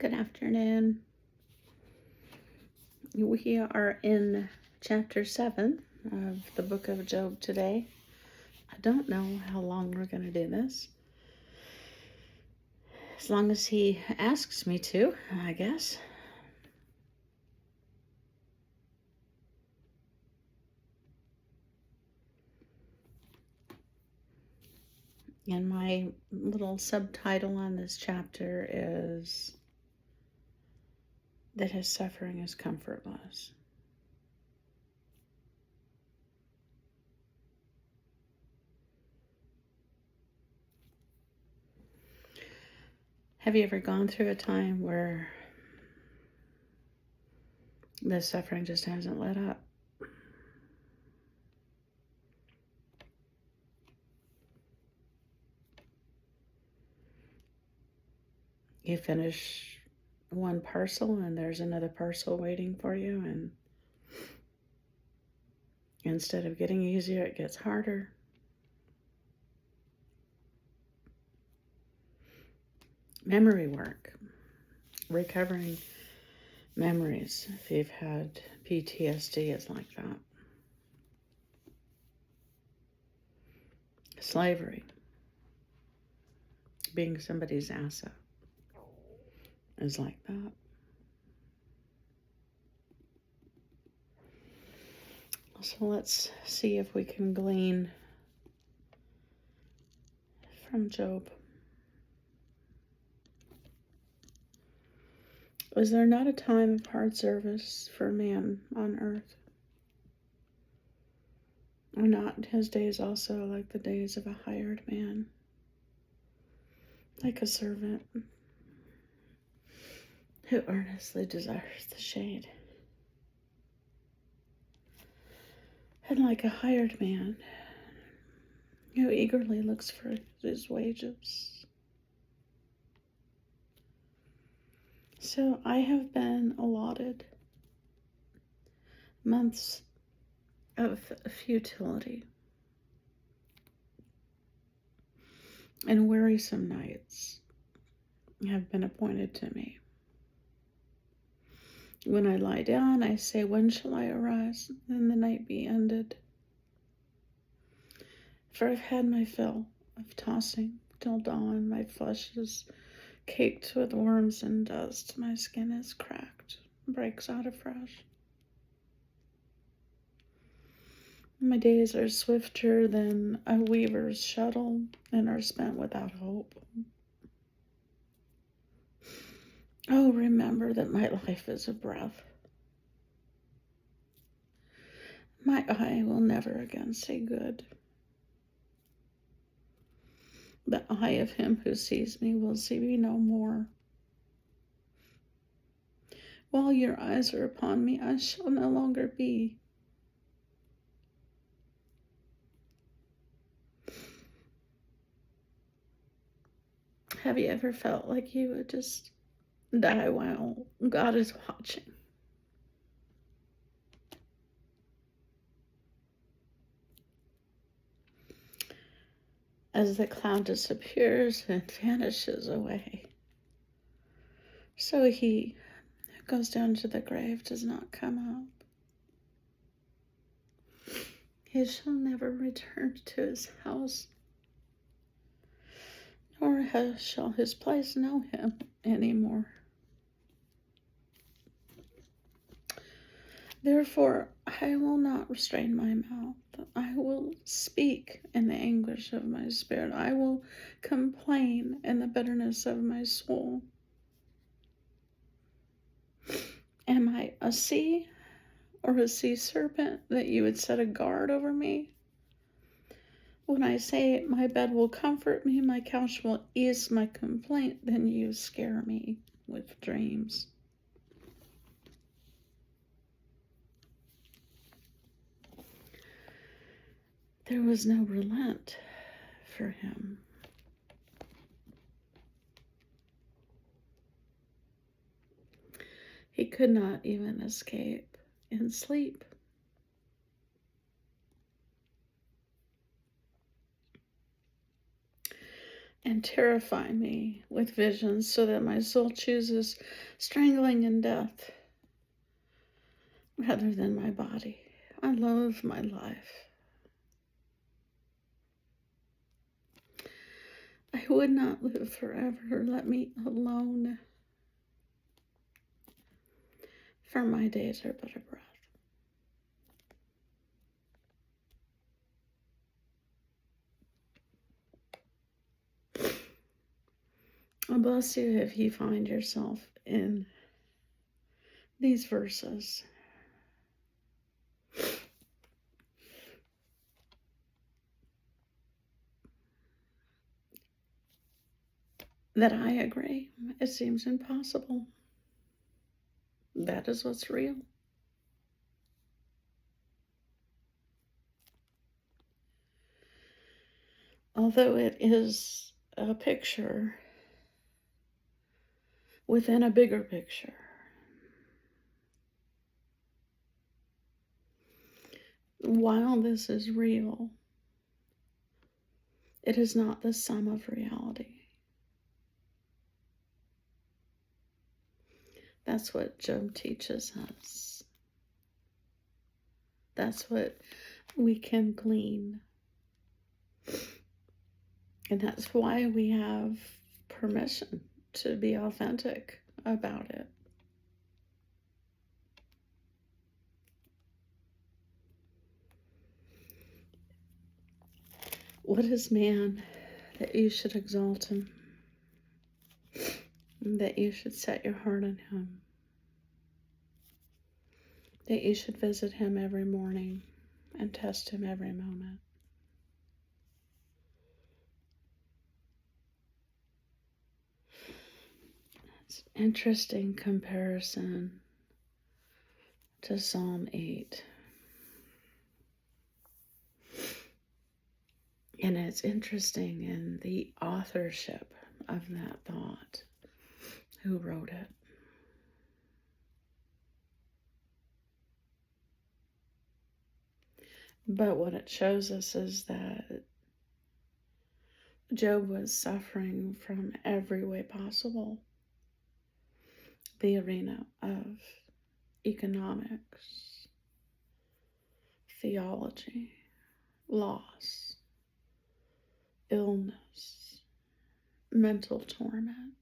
Good afternoon. We are in chapter 7 of the book of Job today. I don't know how long we're going to do this. As long as he asks me to, I guess. And my little subtitle on this chapter is that his suffering is comfortless. Have you ever gone through a time where the suffering just hasn't let up? You finish one parcel and there's another parcel waiting for you, and instead of getting easier, it gets harder. Memory work, recovering memories. If you've had PTSD, it's like that. Slavery, being somebody's asset, is like that. So let's see if we can glean from Job. Was there not a time of hard service for man on earth? Are not his days also like the days of a hired man? Like a servant who earnestly desires the shade, and like a hired man who eagerly looks for his wages. So I have been allotted months of futility and wearisome nights have been appointed to me. When I lie down, I say, when shall I arise and the night be ended? For I've had my fill of tossing till dawn. My flesh is caked with worms and dust. My skin is cracked, breaks out afresh. My days are swifter than a weaver's shuttle and are spent without hope. Oh, remember that my life is a breath. My eye will never again say good. The eye of him who sees me will see me no more. While your eyes are upon me, I shall no longer be. Have you ever felt like you would just die while God is watching? As the cloud disappears and vanishes away, so he who goes down to the grave does not come up. He shall never return to his house, nor shall his place know him anymore. Therefore, I will not restrain my mouth. I will speak in the anguish of my spirit. I will complain in the bitterness of my soul. Am I a sea or a sea serpent that you would set a guard over me? When I say my bed will comfort me, my couch will ease my complaint, then you scare me with dreams. There was no relent for him. He could not even escape in sleep. and terrify me with visions so that my soul chooses strangling in death rather than my body. I loathe my life. I would not live forever. Let me alone, for my days are but a breath. I bless you if you find yourself in these verses. That I agree. It seems impossible. That is what's real. Although it is a picture within a bigger picture. While this is real, it is not the sum of reality. That's what Job teaches us. That's what we can glean. And that's why we have permission to be authentic about it. What is man that you should exalt him? That you should set your heart on him? That you should visit him every morning and test him every moment? It's an interesting comparison to Psalm 8. And it's interesting in the authorship of that thought. Who wrote it? But what it shows us is that Job was suffering from every way possible. The arena of economics, theology, loss, illness, mental torment.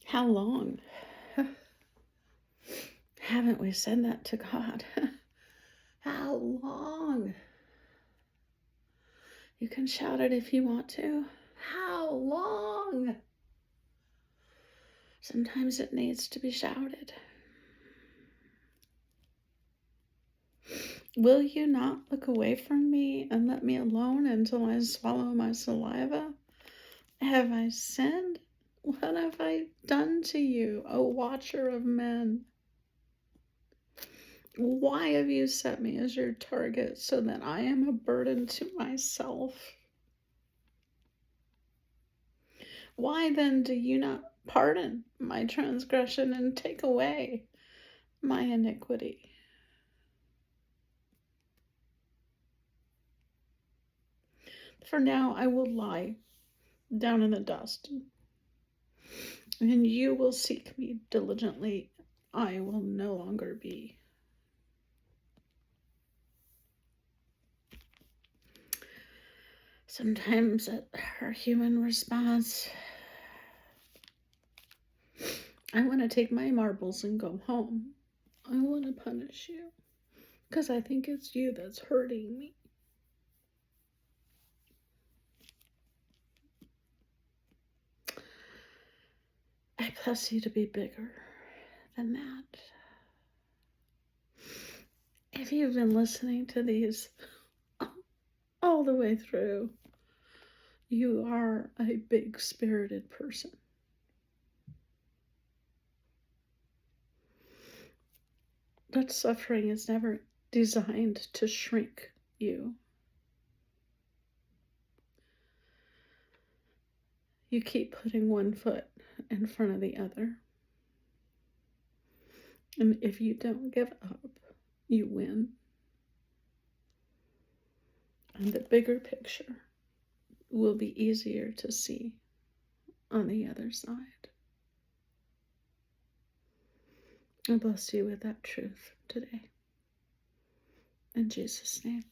How long haven't we said that to God? How long? You can shout it if you want to. How long? Sometimes it needs to be shouted. Will you not look away from me and let me alone until I swallow my saliva? Have I sinned? What have I done to you, O watcher of men? Why have you set me as your target so that I am a burden to myself? Why then do you not pardon my transgression and take away my iniquity? For now I will lie down in the dust, and you will seek me diligently. I will no longer be. Sometimes our human response, I want to take my marbles and go home. I want to punish you because I think it's you that's hurting me. I bless you to be bigger than that. If you've been listening to these all the way through, you are a big spirited person. That suffering is never designed to shrink you. You keep putting one foot in front of the other. And if you don't give up, you win. And the bigger picture will be easier to see on the other side. I bless you with that truth today. In Jesus' name.